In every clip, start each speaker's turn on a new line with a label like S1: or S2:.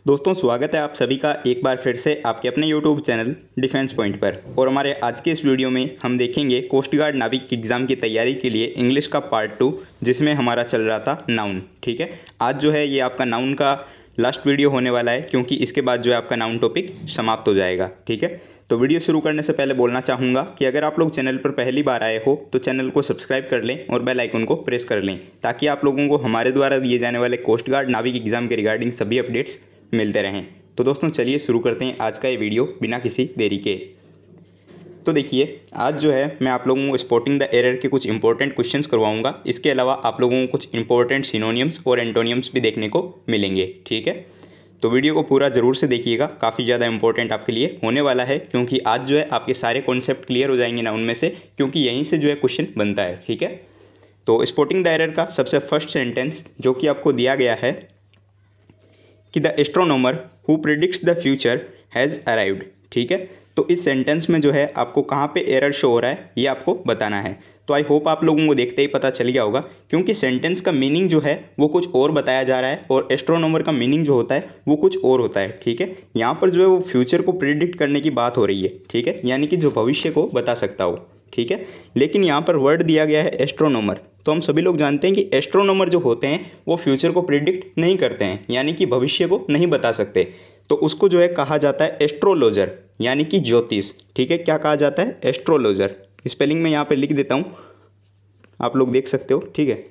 S1: दोस्तों स्वागत है आप सभी का एक बार फिर से आपके अपने YouTube चैनल डिफेंस पॉइंट पर। और हमारे आज के इस वीडियो में हम देखेंगे कोस्ट गार्ड नाविक एग्ज़ाम की तैयारी के लिए इंग्लिश का पार्ट 2, जिसमें हमारा चल रहा था नाउन। ठीक है, आज जो है ये आपका नाउन का लास्ट वीडियो होने वाला है, क्योंकि इसके बाद जो है आपका नाउन टॉपिक समाप्त हो जाएगा। ठीक है, तो वीडियो शुरू करने से पहले बोलना चाहूँगा कि अगर आप लोग चैनल पर पहली बार आए हो तो चैनल को सब्सक्राइब कर लें और बेल आइकन को प्रेस कर लें, ताकि आप लोगों को हमारे द्वारा दिए जाने वाले कोस्ट गार्ड नाविक एग्ज़ाम के रिगार्डिंग सभी अपडेट्स मिलते रहें। तो दोस्तों चलिए शुरू करते हैं आज का ये वीडियो बिना किसी देरी के। तो देखिए, आज जो है मैं आप लोगों को स्पॉटिंग द एरर के कुछ इंपॉर्टेंट क्वेश्चंस करवाऊंगा। इसके अलावा आप लोगों को कुछ इंपॉर्टेंट सिनोनियम्स और एंटोनियम्स भी देखने को मिलेंगे। ठीक है, तो वीडियो को पूरा ज़रूर से देखिएगा, काफ़ी ज़्यादा इंपॉर्टेंट आपके लिए होने वाला है, क्योंकि आज जो है आपके सारे कॉन्सेप्ट क्लियर हो जाएंगे ना उनमें से, क्योंकि यहीं से जो है क्वेश्चन बनता है। ठीक है, तो स्पॉटिंग द एरर का सबसे फर्स्ट सेंटेंस जो कि आपको दिया गया है कि the astronomer who predicts the future has arrived. ठीक है, तो इस सेंटेंस में जो है आपको कहाँ पे एरर शो हो रहा है ये आपको बताना है। तो आई होप आप लोगों को देखते ही पता चल गया होगा, क्योंकि सेंटेंस का मीनिंग जो है वो कुछ और बताया जा रहा है और एस्ट्रोनॉमर का मीनिंग जो होता है वो कुछ और होता है। ठीक है, यहाँ पर जो है वो फ्यूचर को प्रिडिक्ट करने की बात हो रही है। ठीक है, यानी कि जो भविष्य को बता सकता हो। ठीक है, लेकिन यहाँ पर वर्ड दिया गया है एस्ट्रोनॉमर, तो हम सभी लोग जानते हैं कि एस्ट्रोनॉमर जो होते हैं वो फ्यूचर को प्रिडिक्ट नहीं करते हैं, यानी कि भविष्य को नहीं बता सकते। तो उसको जो है कहा जाता है एस्ट्रोलॉजर, यानी कि ज्योतिष। ठीक है, क्या कहा जाता है? एस्ट्रोलॉजर। स्पेलिंग में यहाँ पे लिख देता हूँ, आप लोग देख सकते हो। ठीक है,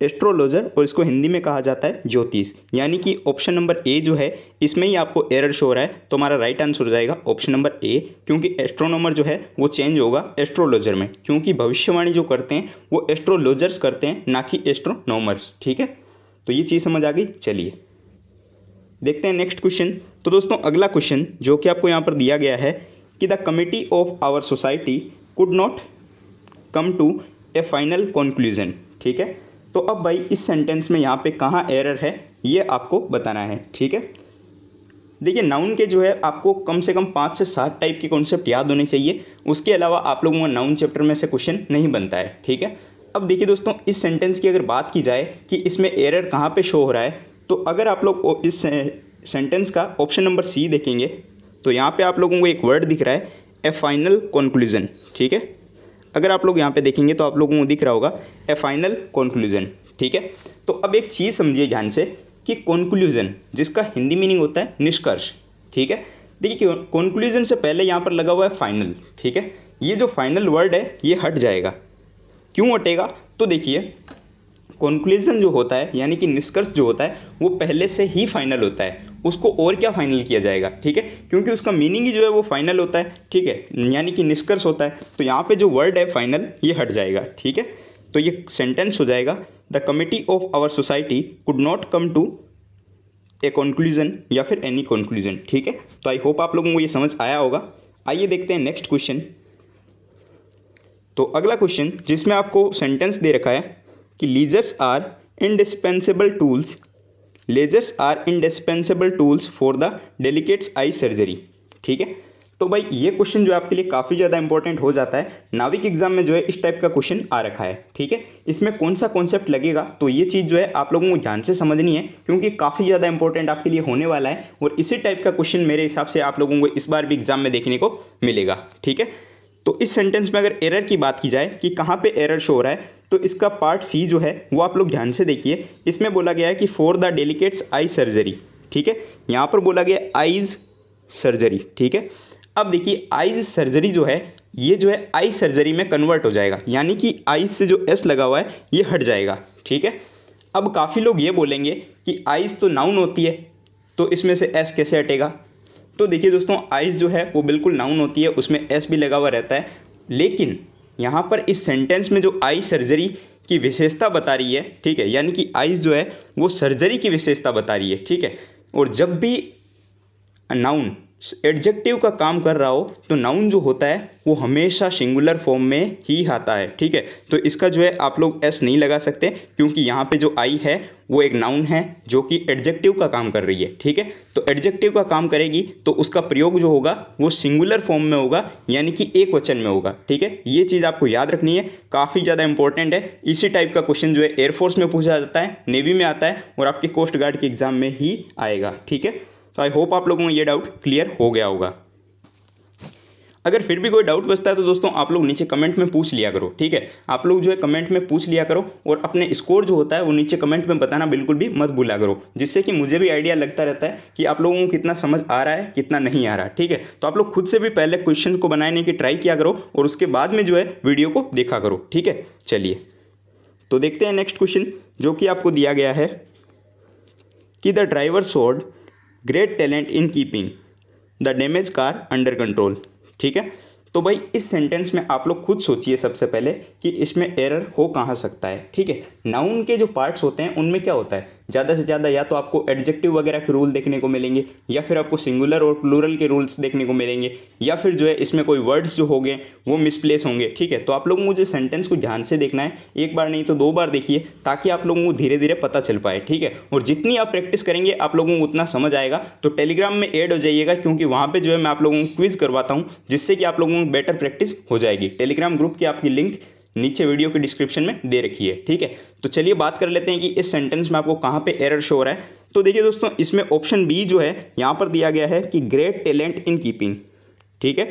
S1: एस्ट्रोलॉजर, और इसको हिंदी में कहा जाता है ज्योतिष। यानी कि ऑप्शन नंबर ए जो है इसमें ही आपको एरर शो हो रहा है, तो हमारा राइट आंसर हो जाएगा ऑप्शन नंबर ए, क्योंकि एस्ट्रोनॉमर जो है वो चेंज होगा एस्ट्रोलॉजर में, क्योंकि भविष्यवाणी जो करते हैं वो एस्ट्रोलॉजर्स करते हैं, ना कि एस्ट्रोनॉमर्स। ठीक है, तो ये चीज़ समझ आ गई। चलिए देखते हैं नेक्स्ट क्वेश्चन। तो दोस्तों अगला क्वेश्चन जो कि आपको यहाँ पर दिया गया है कि the committee of our society could not come to a final conclusion. ठीक है, तो अब भाई इस सेंटेंस में यहाँ पे कहाँ एरर है ये आपको बताना है। ठीक है, देखिए नाउन के जो है आपको कम से कम 5 से 7 टाइप के कॉन्सेप्ट याद होने चाहिए, उसके अलावा आप लोगों का नाउन चैप्टर में से क्वेश्चन नहीं बनता है। ठीक है, अब देखिए दोस्तों, इस सेंटेंस की अगर बात की जाए कि इसमें एरर कहाँ पे शो हो रहा है, तो अगर आप लोग इस सेंटेंस का ऑप्शन नंबर सी देखेंगे तो यहाँ पे आप लोगों को एक वर्ड दिख रहा है ए फाइनल कंक्लूजन। ठीक है, अगर आप लोग यहाँ पे देखेंगे तो आप लोगों को दिख रहा होगा ए फाइनल कंक्लूजन। ठीक है, तो अब एक चीज़ समझिए ध्यान से कि कंक्लूजन जिसका हिंदी मीनिंग होता है निष्कर्ष। ठीक है, देखिए कंक्लूजन से पहले यहाँ पर लगा हुआ है फाइनल। ठीक है, ये जो फाइनल वर्ड है ये हट जाएगा। क्यों हटेगा? तो देखिए कंक्लूजन जो होता है यानी कि निष्कर्ष जो होता है वो पहले से ही फाइनल होता है, उसको और क्या फाइनल किया जाएगा। ठीक है, क्योंकि उसका मीनिंग ही जो है वो फाइनल होता है। ठीक है, यानी कि निष्कर्ष होता है, तो यहाँ पे जो वर्ड है फाइनल ये हट जाएगा। ठीक है, तो ये सेंटेंस हो जाएगा the committee of our society could not come to a conclusion या फिर एनी कंक्लूजन। ठीक है, तो आई होप आप लोगों को ये समझ आया होगा। आइए देखते हैं नेक्स्ट क्वेश्चन। तो अगला क्वेश्चन जिसमें आपको सेंटेंस दे रखा है कि lasers are indispensable tools, lasers are indispensable tools for the delicates eye surgery. ठीक है, तो भाई ये क्वेश्चन जो आपके लिए काफ़ी ज़्यादा इंपॉर्टेंट हो जाता है। नाविक एग्जाम में जो है इस टाइप का क्वेश्चन आ रखा है। ठीक है, इसमें कौन सा कॉन्सेप्ट लगेगा, तो ये चीज़ जो है आप लोगों को ध्यान से समझनी है, क्योंकि काफ़ी ज़्यादा इंपॉर्टेंट आपके लिए होने वाला है, और इसी टाइप का क्वेश्चन मेरे हिसाब से आप लोगों को इस बार भी एग्जाम में देखने को मिलेगा। ठीक है, तो इस सेंटेंस में अगर एरर की बात की जाए कि कहाँ पे एरर शो हो रहा है, तो इसका पार्ट सी जो है वो आप लोग ध्यान से देखिए। इसमें बोला गया है कि for the delicates eye surgery. ठीक है, यहाँ पर बोला गया आईज सर्जरी। ठीक है, अब देखिए आईज सर्जरी जो है ये जो है आई सर्जरी में कन्वर्ट हो जाएगा, यानी कि आईज से जो एस लगा हुआ है ये हट जाएगा। ठीक है, अब काफ़ी लोग ये बोलेंगे कि आईज तो नाउन होती है, तो इसमें से एस कैसे हटेगा? तो देखिए दोस्तों, आइज़ जो है वो बिल्कुल नाउन होती है, उसमें एस भी लगा हुआ रहता है, लेकिन यहाँ पर इस सेंटेंस में जो आई सर्जरी की विशेषता बता रही है, ठीक है, यानी कि आइज़ जो है वो सर्जरी की विशेषता बता रही है। ठीक है, और जब भी नाउन एडजेक्टिव का काम कर रहा हो तो नाउन जो होता है वो हमेशा सिंगुलर फॉर्म में ही आता है। ठीक है, तो इसका जो है आप लोग एस नहीं लगा सकते, क्योंकि यहाँ पे जो आई है वो एक नाउन है जो कि एडजेक्टिव का काम कर रही है। ठीक है, तो एडजेक्टिव का काम करेगी तो उसका प्रयोग जो होगा वो सिंगुलर फॉर्म में होगा, यानी कि एक वचन में होगा। ठीक है, ये चीज़ आपको याद रखनी है, काफ़ी ज़्यादा इंपॉर्टेंट है। इसी टाइप का क्वेश्चन जो है एयरफोर्स में पूछा जाता है, नेवी में आता है और आपके कोस्ट गार्ड के एग्जाम में ही आएगा। ठीक है, तो आई होप आप लोगों को ये डाउट क्लियर हो गया होगा। अगर फिर भी कोई डाउट बचता है तो दोस्तों आप लोग नीचे कमेंट में पूछ लिया करो। ठीक है, आप लोग जो है कमेंट में पूछ लिया करो और अपने स्कोर जो होता है वो नीचे कमेंट में बताना बिल्कुल भी मत भूला करो, जिससे कि मुझे भी आइडिया लगता रहता है कि आप लोगों को कितना समझ आ रहा है कितना नहीं आ रहा है। ठीक है, तो आप लोग खुद से भी पहले क्वेश्चन को बनाने की ट्राई किया करो और उसके बाद में जो है वीडियो को देखा करो। ठीक है, चलिए तो देखते हैं नेक्स्ट क्वेश्चन, जो कि आपको दिया गया है कि the driver showed great talent in keeping the damage car under control. ठीक है, तो भाई इस सेंटेंस में आप लोग खुद सोचिए सबसे पहले कि इसमें एरर हो कहाँ सकता है। ठीक है, नाउन के जो पार्ट्स होते हैं उनमें क्या होता है, ज़्यादा से ज़्यादा या तो आपको एडजेक्टिव वगैरह के रूल देखने को मिलेंगे, या फिर आपको सिंगुलर और प्लूरल के रूल्स देखने को मिलेंगे, या फिर जो है इसमें कोई वर्ड्स जो होंगे वो मिसप्लेस होंगे। ठीक है, तो आप लोगों को जो सेंटेंस को ध्यान से देखना है, एक बार नहीं तो 2 बार देखिए, ताकि आप लोगों को धीरे धीरे पता चल पाए। ठीक है, और जितनी आप प्रैक्टिस करेंगे आप लोगों को उतना समझ आएगा। तो टेलीग्राम में ऐड हो जाइएगा, क्योंकि वहाँ पे जो है मैं आप लोगों को क्विज करवाता हूँ, जिससे कि आप लोगों को बेटर प्रैक्टिस हो जाएगी। टेलीग्राम ग्रुप की आपकी लिंक नीचे वीडियो के डिस्क्रिप्शन में दे रखी है। ठीक है, तो चलिए बात कर लेते हैं कि इस सेंटेंस में आपको कहाँ पे एरर शो हो रहा है। तो देखिए दोस्तों, इसमें ऑप्शन बी जो है यहाँ पर दिया गया है कि ग्रेट टैलेंट इन कीपिंग, ठीक है,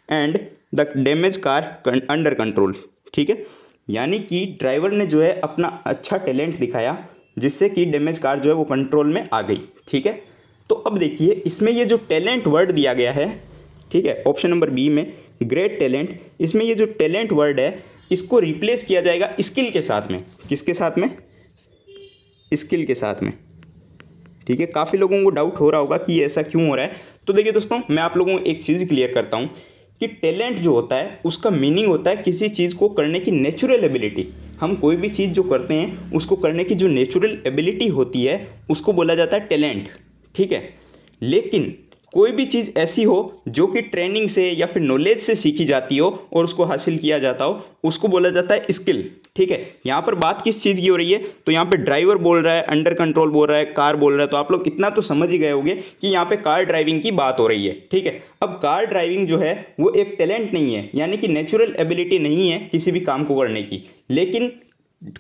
S1: and the damage car under control. ठीक है, यानी कि ड्राइवर ने जो है अपना अच्छा टैलेंट दिखाया, जिससे कि डैमेज कार जो है वो कंट्रोल में आ गई। ठीक है, तो अब देखिए इसमें ये जो टैलेंट वर्ड दिया गया है, ठीक है, ऑप्शन नंबर बी में ग्रेट टैलेंट, इसमें ये जो टैलेंट वर्ड है इसको रिप्लेस किया जाएगा स्किल के साथ में। किसके साथ में? स्किल के साथ में। ठीक है, काफ़ी लोगों को डाउट हो रहा होगा कि ऐसा क्यों हो रहा है। तो देखिए दोस्तों, मैं आप लोगों को एक चीज़ क्लियर करता हूँ कि टैलेंट जो होता है उसका मीनिंग होता है किसी चीज़ को करने की नेचुरल एबिलिटी। हम कोई भी चीज़ जो करते हैं उसको करने की जो नेचुरल एबिलिटी होती है उसको बोला जाता है टैलेंट। ठीक है, लेकिन कोई भी चीज़ ऐसी हो जो कि ट्रेनिंग से या फिर नॉलेज से सीखी जाती हो और उसको हासिल किया जाता हो, उसको बोला जाता है स्किल। ठीक है, यहाँ पर बात किस चीज़ की हो रही है, तो यहाँ पे ड्राइवर बोल रहा है, अंडर कंट्रोल बोल रहा है, कार बोल रहा है, तो आप लोग इतना तो समझ ही गए होंगे कि यहाँ पे कार ड्राइविंग की बात हो रही है। ठीक है, अब कार ड्राइविंग जो है वो एक टैलेंट नहीं है, यानी कि नेचुरल एबिलिटी नहीं है किसी भी काम को करने की, लेकिन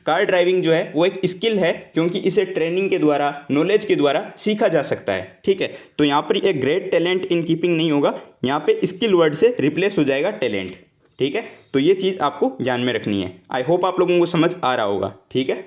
S1: कार ड्राइविंग जो है वो एक स्किल है, क्योंकि इसे ट्रेनिंग के द्वारा, नॉलेज के द्वारा सीखा जा सकता है। ठीक है, तो यहाँ पर एक ग्रेट टैलेंट इन कीपिंग नहीं होगा, यहाँ पे स्किल वर्ड से रिप्लेस हो जाएगा टैलेंट। ठीक है, तो ये चीज़ आपको ध्यान में रखनी है। आई होप आप लोगों को समझ आ रहा होगा। ठीक है,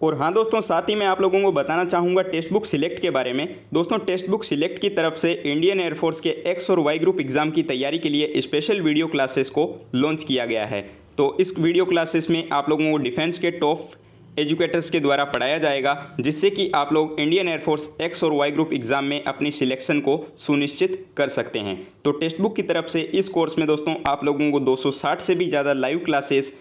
S1: और हाँ दोस्तों, साथ ही मैं आप लोगों को बताना चाहूँगा टेक्स्ट बुक सिलेक्ट के बारे में। दोस्तों, टेक्स्ट बुक सिलेक्ट की तरफ से इंडियन एयरफोर्स के एक्स और वाई ग्रुप एग्जाम की तैयारी के लिए स्पेशल वीडियो क्लासेस को लॉन्च किया गया है। तो इस वीडियो क्लासेस में आप लोगों को डिफेंस के टॉप एजुकेटर्स के द्वारा पढ़ाया जाएगा, जिससे कि आप लोग इंडियन एयरफोर्स एक्स और वाई ग्रुप एग्जाम में अपनी सिलेक्शन को सुनिश्चित कर सकते हैं। तो टेक्स्ट बुक की तरफ से इस कोर्स में दोस्तों आप लोगों को 260 से भी ज़्यादा लाइव क्लासेस,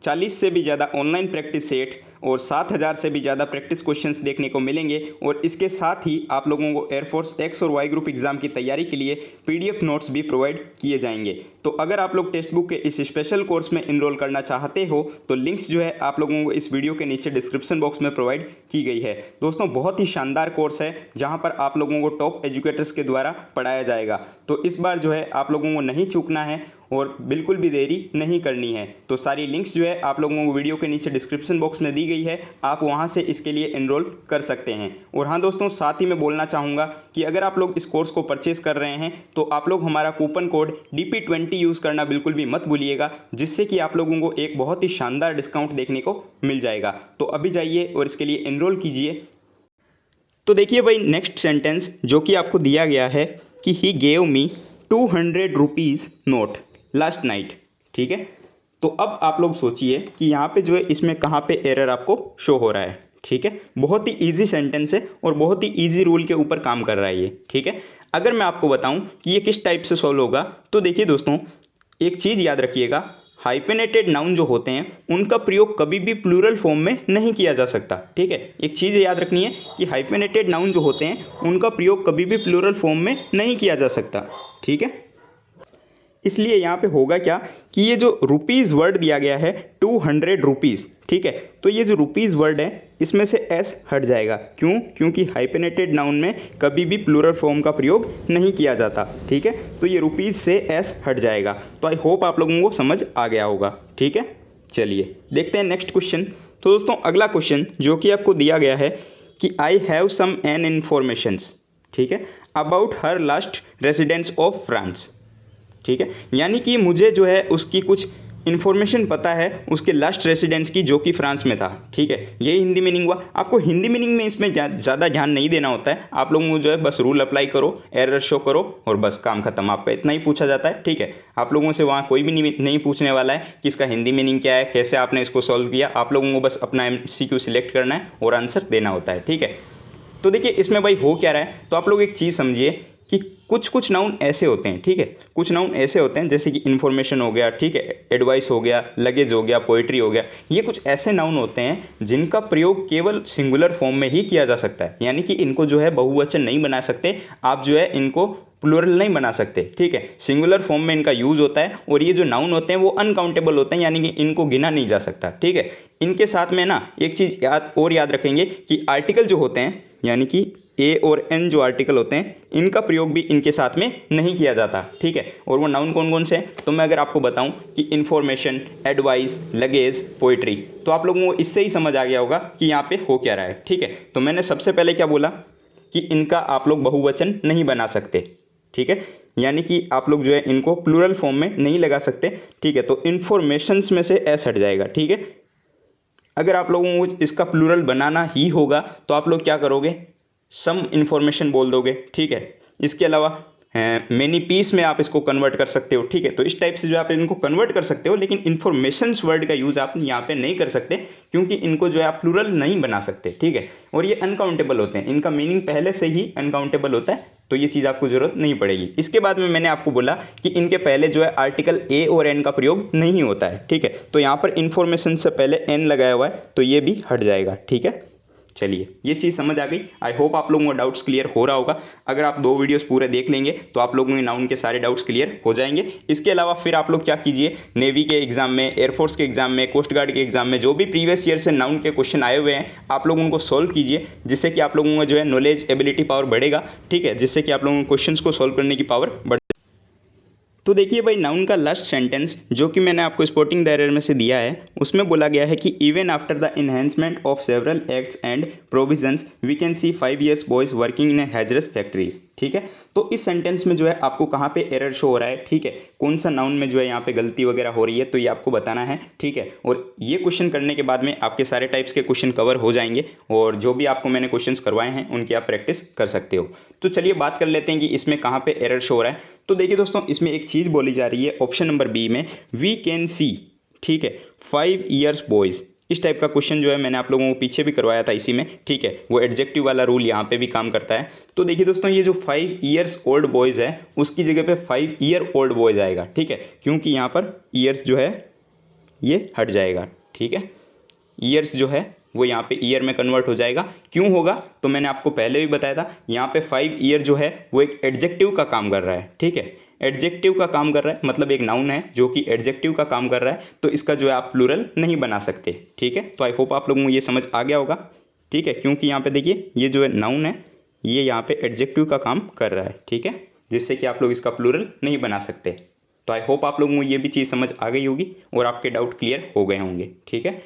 S1: 40 से भी ज़्यादा ऑनलाइन प्रैक्टिस सेट और 7000 से भी ज़्यादा प्रैक्टिस क्वेश्चंस देखने को मिलेंगे। और इसके साथ ही आप लोगों को एयरफोर्स एक्स और वाई ग्रुप एग्जाम की तैयारी के लिए पीडीएफ नोट्स भी प्रोवाइड किए जाएंगे। तो अगर आप लोग टेक्स्ट बुक के इस स्पेशल कोर्स में इनरोल करना चाहते हो तो लिंक्स जो है आप लोगों को इस वीडियो के नीचे डिस्क्रिप्शन बॉक्स में प्रोवाइड की गई है। दोस्तों, बहुत ही शानदार कोर्स है जहाँ पर आप लोगों को टॉप एजुकेटर्स के द्वारा पढ़ाया जाएगा। तो इस बार जो है आप लोगों को नहीं चूकना है और बिल्कुल भी देरी नहीं करनी है। तो सारी लिंक्स जो है आप लोगों को वीडियो के नीचे डिस्क्रिप्शन बॉक्स में दी गई है, आप वहां से इसके लिए एनरोल कर सकते हैं। और हाँ दोस्तों, साथ ही मैं बोलना चाहूँगा कि अगर आप लोग इस कोर्स को परचेस कर रहे हैं तो आप लोग हमारा कूपन कोड DP20 यूज़ करना बिल्कुल भी मत भूलिएगा, जिससे कि आप लोगों को एक बहुत ही शानदार डिस्काउंट देखने को मिल जाएगा। तो अभी जाइए और इसके लिए एनरोल कीजिए। तो देखिए भाई, नेक्स्ट सेंटेंस जो कि आपको दिया गया है कि he gave me 200 rupees note last night. ठीक है, तो अब आप लोग सोचिए कि यहाँ पे जो है इसमें कहाँ पे एरर आपको शो हो रहा है। ठीक है, बहुत ही इजी सेंटेंस है और बहुत ही इजी रूल के ऊपर काम कर रहा है ये। ठीक है, अगर मैं आपको बताऊं कि ये किस टाइप से सॉल्व होगा, तो देखिए दोस्तों, एक चीज़ याद रखिएगा, हाइफेनेटेड नाउन जो होते हैं उनका प्रयोग कभी भी प्लूरल फॉर्म में नहीं किया जा सकता। ठीक है, एक चीज़ याद रखनी है कि हाइफेनेटेड नाउन जो होते हैं उनका प्रयोग कभी भी प्लूरल फॉर्म में नहीं किया जा सकता। ठीक है, इसलिए यहाँ पे होगा क्या कि ये जो रुपीज़ वर्ड दिया गया है 200 रुपीज़, ठीक है, तो ये जो रुपीज़ वर्ड है इसमें से एस हट जाएगा। क्यों? क्योंकि हाइफेनेटेड नाउन में कभी भी प्लूरल फॉर्म का प्रयोग नहीं किया जाता। ठीक है, तो ये रुपीज़ से एस हट जाएगा। तो आई होप आप लोगों को समझ आ गया होगा। ठीक है, चलिए देखते हैं नेक्स्ट क्वेश्चन। तो दोस्तों अगला क्वेश्चन जो कि आपको दिया गया है कि I have some an informations, ठीक है, about her last residence of France. ठीक है, यानी कि मुझे जो है उसकी कुछ इन्फॉर्मेशन पता है उसके लास्ट रेसिडेंस की जो कि फ्रांस में था। ठीक है, यही हिंदी मीनिंग हुआ। आपको हिंदी मीनिंग में इसमें ज़्यादा ध्यान नहीं देना होता है। आप लोगों को जो है बस रूल अप्लाई करो, एरर शो करो और बस काम खत्म। आपका इतना ही पूछा जाता है। ठीक है, आप लोगों से वहाँ कोई भी नहीं पूछने वाला है कि इसका हिंदी मीनिंग क्या है, कैसे आपने इसको सॉल्व किया। आप लोगों को बस अपना MCQ सिलेक्ट करना है और आंसर देना होता है। ठीक है, तो देखिए इसमें भाई हो क्या रहा है, तो आप लोग एक चीज़ समझिए कि कुछ नाउन ऐसे होते हैं। ठीक है, कुछ नाउन ऐसे होते हैं जैसे कि इन्फॉर्मेशन हो गया, ठीक है, एडवाइस हो गया, लगेज हो गया, पोइट्री हो गया। ये कुछ ऐसे नाउन होते हैं जिनका प्रयोग केवल सिंगुलर फॉर्म में ही किया जा सकता है, यानी कि इनको जो है बहुवचन नहीं बना सकते आप, जो है इनको प्लूरल नहीं बना सकते। ठीक है, सिंगुलर फॉर्म में इनका यूज होता है और ये जो नाउन होते हैं वो अनकाउंटेबल होते हैं, यानी कि इनको गिना नहीं जा सकता। ठीक है, इनके साथ में ना एक चीज़ याद रखेंगे कि आर्टिकल जो होते हैं, यानी कि ए और एन जो आर्टिकल होते हैं, इनका प्रयोग भी इनके साथ में नहीं किया जाता। ठीक है, और वो नाउन कौन कौन से हैं, तो मैं अगर आपको बताऊं कि इन्फॉर्मेशन, एडवाइस, लगेज, पोइट्री, तो आप लोगों को इससे ही समझ आ गया होगा कि यहाँ पे हो क्या रहा है। ठीक है, तो मैंने सबसे पहले क्या बोला कि इनका आप लोग बहुवचन नहीं बना सकते। ठीक है, यानी कि आप लोग जो है इनको प्लूरल फॉर्म में नहीं लगा सकते। ठीक है, तो इन्फॉर्मेशंस में से एस हट जाएगा। ठीक है, अगर आप लोगों को इसका प्लूरल बनाना ही होगा तो आप लोग क्या करोगे, सम इन्फॉर्मेशन बोल दोगे। ठीक है, इसके अलावा मेनी पीस में आप इसको कन्वर्ट कर सकते हो। ठीक है, तो इस टाइप से जो आप इनको कन्वर्ट कर सकते हो, लेकिन इन्फॉर्मेशंस वर्ड का यूज आप यहाँ पे नहीं कर सकते क्योंकि इनको जो है आप प्लूरल नहीं बना सकते। ठीक है, और ये अनकाउंटेबल होते हैं, इनका मीनिंग पहले से ही अनकाउंटेबल होता है, तो ये चीज़ आपको जरूरत नहीं पड़ेगी। इसके बाद में मैंने आपको बोला कि इनके पहले जो है आर्टिकल ए और एन का प्रयोग नहीं होता है। ठीक है, तो यहाँ पर इन्फॉर्मेशन से पहले एन लगाया हुआ है, तो ये भी हट जाएगा। ठीक है, चलिए ये चीज़ समझ आ गई। आई होप आप लोगों को डाउट्स क्लियर हो रहा होगा। अगर आप 2 वीडियोस पूरे देख लेंगे तो आप लोगों के नाउन के सारे डाउट्स क्लियर हो जाएंगे। इसके अलावा फिर आप लोग क्या कीजिए, नेवी के एग्जाम में, एयरफोर्स के एग्जाम में, कोस्ट गार्ड के एग्जाम में जो भी प्रीवियस ईयर से नाउन के क्वेश्चन आए हुए हैं आप लोग उनको सॉल्व कीजिए, जिससे कि आप लोगों को जो है नॉलेज, एबिलिटी, पावर बढ़ेगा। ठीक है, जिससे कि आप लोगों को क्वेश्चन को सॉल्व करने की पावर बढ़। तो देखिए भाई, नाउन का लास्ट सेंटेंस जो कि मैंने आपको स्पोर्टिंग द एरर में से दिया है उसमें बोला गया है कि even after the enhancement of several acts and provisions we can see 5 years boys working in hazardous factories. ठीक है, तो इस सेंटेंस में जो है आपको कहाँ पे एरर शो हो रहा है, ठीक है, कौन सा नाउन में जो है यहाँ पे गलती वगैरह हो रही है, तो ये आपको बताना है। ठीक है, और ये क्वेश्चन करने के बाद में आपके सारे टाइप्स के क्वेश्चन कवर हो जाएंगे और जो भी आपको मैंने क्वेश्चन करवाए हैं उनकी आप प्रैक्टिस कर सकते हो। तो चलिए बात कर लेते हैं कि इसमें कहाँ पे एरर शो हो रहा है। तो देखिए दोस्तों, इसमें एक चीज़ बोली जा रही है ऑप्शन नंबर बी में, वी कैन सी, ठीक है, 5 years बॉयज। इस टाइप का क्वेश्चन जो है मैंने आप लोगों को पीछे भी करवाया था इसी में। ठीक है, वो एडजेक्टिव वाला रूल यहाँ पे भी काम करता है। तो देखिए दोस्तों, ये जो 5 years ओल्ड बॉयज है उसकी जगह पे 5 year ओल्ड बॉयज आएगा। ठीक है, क्योंकि यहाँ पर ईयर्स जो है ये हट जाएगा। ठीक है, ईयर्स जो है वो यहाँ पे ईयर में कन्वर्ट हो जाएगा। क्यों होगा, तो मैंने आपको पहले भी बताया था, यहाँ पे 5 year जो है वो एक एडजेक्टिव का काम कर रहा है। ठीक है, एडजेक्टिव का काम कर रहा है, मतलब एक नाउन है जो कि एडजेक्टिव का काम कर रहा है, तो इसका जो है आप प्लूरल नहीं बना सकते। ठीक है, तो आई होप आप लोगों को ये समझ आ गया होगा। ठीक है, क्योंकि यहाँ पे देखिए ये जो है नाउन है ये यहाँ पे एडजेक्टिव का काम कर रहा है। ठीक है, जिससे कि आप लोग इसका प्लूरल नहीं बना सकते। तो आई होप आप लोगों को ये भी चीज़ समझ आ गई होगी और आपके डाउट क्लियर हो गए होंगे। ठीक है,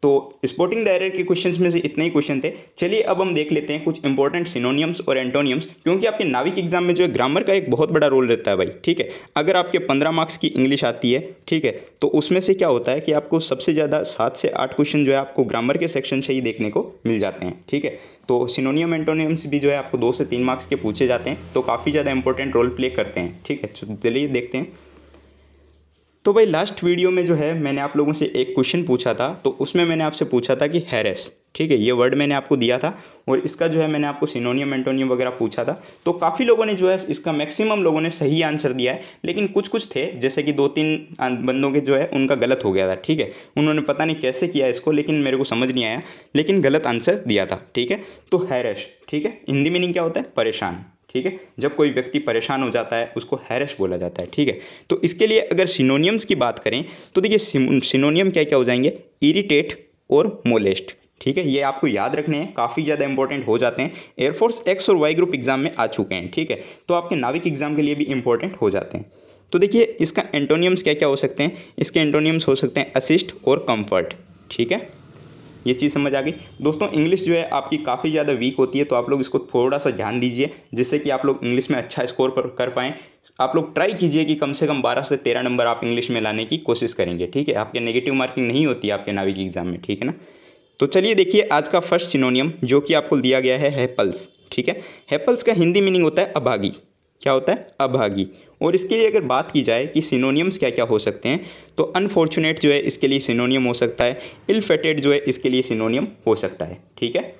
S1: तो स्पोर्टिंग द एरर के क्वेश्चंस में से इतने ही क्वेश्चन थे। चलिए अब हम देख लेते हैं कुछ इंपॉर्टेंट सिनोनियम्स और एंटोनियम्स, क्योंकि आपके नाविक एग्जाम में जो है ग्रामर का एक बहुत बड़ा रोल रहता है भाई। ठीक है, अगर आपके 15 मार्क्स की इंग्लिश आती है, ठीक है, तो उसमें से क्या होता है कि आपको सबसे ज़्यादा 7 से 8 क्वेश्चन जो है आपको ग्रामर के सेक्शन से ही देखने को मिल जाते हैं। ठीक है, तो सिनोनियम एंटोनियम्स भी जो है आपको 2 से 3 मार्क्स के पूछे जाते हैं, तो काफ़ी ज़्यादा इंपॉर्टेंट रोल प्ले करते हैं। ठीक है, चलिए देखते हैं। तो भाई लास्ट वीडियो में जो है मैंने आप लोगों से एक क्वेश्चन पूछा था, तो उसमें मैंने आपसे पूछा था कि हैरेस, ठीक है, ये वर्ड मैंने आपको दिया था और इसका जो है मैंने आपको सिनोनियम एंटोनियम वगैरह पूछा था। तो काफ़ी लोगों ने जो है इसका मैक्सिमम लोगों ने सही आंसर दिया है, लेकिन कुछ कुछ थे जैसे कि 2-3 बंदों के जो है उनका गलत हो गया था। ठीक है, उन्होंने पता नहीं कैसे किया इसको, लेकिन मेरे को समझ नहीं आया, लेकिन गलत आंसर दिया था। ठीक है, तो हैरेश, ठीक है, हिंदी मीनिंग क्या होता है? परेशान। ठीक है, जब कोई व्यक्ति परेशान हो जाता है उसको हैरेश बोला जाता है। ठीक है, तो इसके लिए अगर सिनोनियम्स की बात करें तो देखिए सिनोनियम क्या क्या हो जाएंगे? इरिटेट और मोलेस्ट। ठीक है, ये आपको याद रखने हैं, काफ़ी ज़्यादा इंपॉर्टेंट हो जाते हैं। एयरफोर्स एक्स और वाई ग्रुप एग्जाम में आ चुके हैं। ठीक है, तो आपके नाविक एग्जाम के लिए भी इंपॉर्टेंट हो जाते हैं। तो देखिए इसका एंटोनियम्स क्या क्या हो सकते हैं? इसके एंटोनियम्स हो सकते हैं असिस्ट और कंफर्ट। ठीक है, ये चीज़ समझ आ गई। दोस्तों इंग्लिश जो है आपकी काफ़ी ज़्यादा वीक होती है, तो आप लोग इसको थोड़ा सा ध्यान दीजिए जिससे कि आप लोग इंग्लिश में अच्छा स्कोर कर पाएँ। आप लोग ट्राई कीजिए कि कम से कम 12 से 13 नंबर आप इंग्लिश में लाने की कोशिश करेंगे। ठीक है, आपके नेगेटिव मार्किंग नहीं होती है आपके नाविक एग्जाम में। ठीक है ना, तो चलिए देखिए आज का फर्स्ट सिनोनियम जो कि आपको दिया गया है हैपल्स। ठीक है, हैपल्स का हिंदी मीनिंग होता है अभागी। क्या होता है? अभागी। और इसके लिए अगर बात की जाए कि सिनोनियम्स क्या क्या हो सकते हैं, तो अनफॉर्चुनेट जो है इसके लिए सिनोनियम हो सकता है, इल फेटेड जो है इसके लिए सिनोनियम हो सकता है। ठीक है,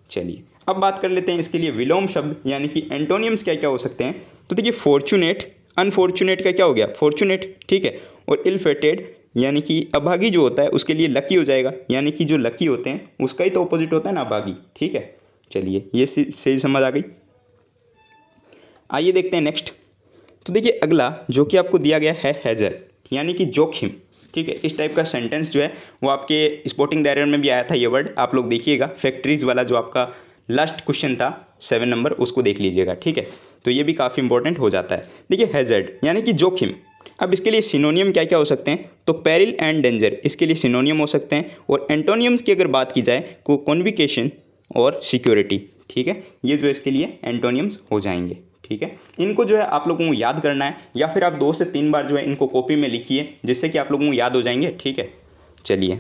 S1: चलिए अब बात कर लेते हैं इसके लिए विलोम शब्द यानी कि एंटोनियम्स क्या क्या हो सकते हैं। तो देखिए फॉर्चुनेट, अनफॉर्चुनेट का क्या हो गया? फॉर्चुनेट। ठीक है, और इल फेटेड यानी कि अभागी जो होता है उसके लिए लकी हो जाएगा, यानी कि जो लकी होते हैं उसका ही तो ऑपोजिट होता है ना, अभागी। ठीक है, चलिए ये सही समझ आ गई। आइए देखते हैं नेक्स्ट। तो देखिए अगला जो कि आपको दिया गया है हैजर यानी कि जोखिम। ठीक है, इस टाइप का सेंटेंस जो है वो आपके स्पोर्टिंग डायरेक्टर में भी आया था ये वर्ड, आप लोग देखिएगा। फैक्ट्रीज वाला जो आपका लास्ट क्वेश्चन था 7 नंबर, उसको देख लीजिएगा। ठीक है, तो ये भी काफ़ी इंपॉर्टेंट हो जाता है। देखिए हैजर्ड यानी कि जोखिम। अब इसके लिए सिनोनियम क्या क्या हो सकते हैं? तो पेरिल एंड डेंजर इसके लिए सिनोनियम हो सकते हैं। और एंटोनियम्स की अगर बात की जाए तो कॉन्विकेशन और सिक्योरिटी। ठीक है, ये जो इसके लिए एंटोनियम्स हो जाएंगे। ठीक है, इनको जो है आप लोगों को याद करना है, या फिर आप 2 से 3 बार जो है इनको कॉपी में लिखिए जिससे कि आप लोगों को याद हो जाएंगे। ठीक है, चलिए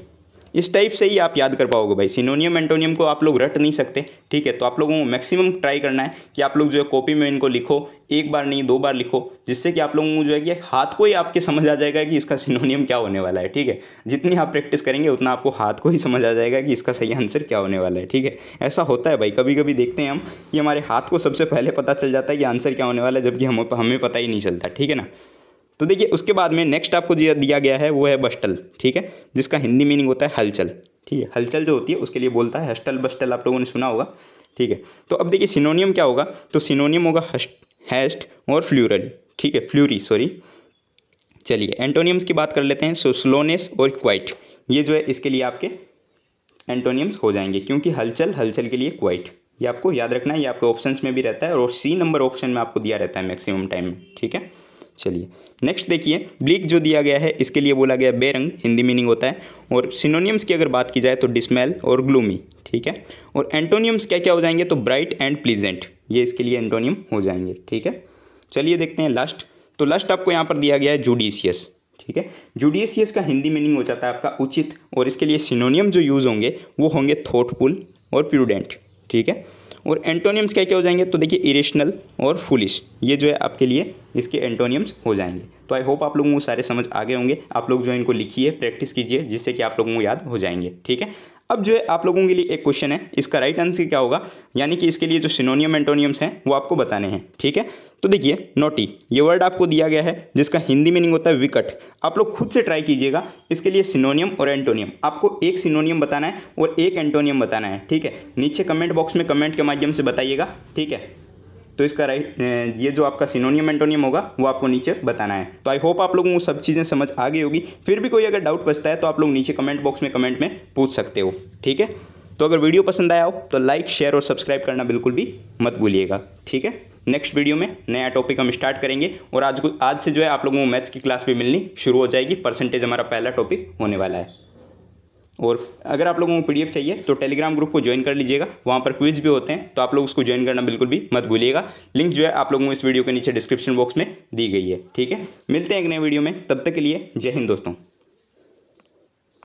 S1: इस टाइप से ही आप याद कर पाओगे भाई। सिनोनियम एंटोनियम को आप लोग रट नहीं सकते। ठीक है, तो आप लोगों को मैक्सिमम ट्राई करना है कि आप लोग जो है कॉपी में इनको लिखो, एक बार नहीं 2 बार लिखो, जिससे कि आप लोगों को जो है कि हाथ को ही आपके समझ आ जाएगा कि इसका सिनोनियम क्या होने वाला है। ठीक है, जितनी आप प्रैक्टिस करेंगे उतना आपको हाथ को ही समझ आ जाएगा कि इसका सही आंसर क्या होने वाला है। ठीक है, ऐसा होता है भाई, कभी कभी देखते हैं हम कि हमारे हाथ को सबसे पहले पता चल जाता है कि आंसर क्या होने वाला है, जबकि हमें पता ही नहीं चलता। ठीक है ना, तो देखिए उसके बाद में नेक्स्ट आपको दिया गया है वो है बस्टल। ठीक है, जिसका हिंदी मीनिंग होता है हलचल। ठीक है, हलचल जो होती है उसके लिए बोलता है हस्टल बस्टल, आप लोगों ने सुना होगा। ठीक है, तो अब देखिए सिनोनियम क्या होगा? तो सिनोनियम होगा हैस्ट और फ्लूरल। ठीक है, फ्लूरी सॉरी। चलिए एंटोनियम्स की बात कर लेते हैं। सो स्लोनेस और क्वाइट, ये जो है इसके लिए आपके एंटोनियम्स हो जाएंगे, क्योंकि हलचल के लिए क्वाइट, ये आपको याद रखना है। ये आपके ऑप्शंस में भी रहता है और सी नंबर ऑप्शन में आपको दिया रहता है मैक्सिमम टाइम में। ठीक है, चलिए नेक्स्ट देखिए ब्लीक जो दिया गया है इसके लिए बोला गया बेरंग, हिंदी मीनिंग होता है। और सिनोनियम्स की अगर बात की जाए तो डिस्मेल और ग्लूमी। ठीक है, और एंटोनियम्स क्या क्या हो जाएंगे? तो ब्राइट एंड प्लीजेंट, ये इसके लिए एंटोनियम हो जाएंगे। ठीक है, चलिए देखते हैं लास्ट। तो लास्ट आपको यहाँ पर दिया गया है जुडिशियस। ठीक है, जुडिशियस का हिंदी मीनिंग हो जाता है आपका उचित, और इसके लिए सिनोनियम जो यूज़ होंगे वो होंगे थॉटफुल और प्रूडेंट। ठीक है, और एंटोनियम्स क्या क्या हो जाएंगे? तो देखिए इरेशनल और फुलिश, ये जो है आपके लिए इसके एंटोनियम्स हो जाएंगे। तो आई होप आप लोगों को सारे समझ आ गए होंगे। आप लोग जो है इनको लिखिए, प्रैक्टिस कीजिए, जिससे कि आप लोगों को याद हो जाएंगे। ठीक है, अब जो है आप लोगों के लिए एक क्वेश्चन है, इसका राइट आंसर क्या होगा, यानी कि इसके लिए जो सिनोनियम एंटोनियम्स हैं वो आपको बताने हैं। ठीक है, तो देखिए नोटी, ये वर्ड आपको दिया गया है जिसका हिंदी मीनिंग होता है विकट। आप लोग खुद से ट्राई कीजिएगा, इसके लिए सिनोनियम और एंटोनियम आपको एक सिनोनियम बताना है और एक एंटोनियम बताना है। ठीक है, नीचे कमेंट बॉक्स में कमेंट के माध्यम से बताइएगा। ठीक है, तो इसका राइट ये जो आपका सिनोनियम एंटोनियम होगा वो आपको नीचे बताना है। तो आई होप आप लोगों को सब चीज़ें समझ आ गई होगी। फिर भी कोई अगर डाउट बचता है तो आप लोग नीचे कमेंट बॉक्स में कमेंट में पूछ सकते हो। ठीक है, तो अगर वीडियो पसंद आया हो तो लाइक शेयर और सब्सक्राइब करना बिल्कुल भी मत भूलिएगा। ठीक है, नेक्स्ट वीडियो में नया टॉपिक हम स्टार्ट करेंगे, और आज से जो है आप लोगों को मैथ्स की क्लास भी मिलनी शुरू हो जाएगी। परसेंटेज हमारा पहला टॉपिक होने वाला है। और अगर आप लोगों को पीडीएफ चाहिए तो टेलीग्राम ग्रुप को ज्वाइन कर लीजिएगा, वहाँ पर क्विज भी होते हैं, तो आप लोग उसको ज्वाइन करना बिल्कुल भी मत भूलिएगा। लिंक जो है आप लोगों को इस वीडियो के नीचे डिस्क्रिप्शन बॉक्स में दी गई है। ठीक है, मिलते हैं एक नए वीडियो में, तब तक के लिए जय हिंद दोस्तों।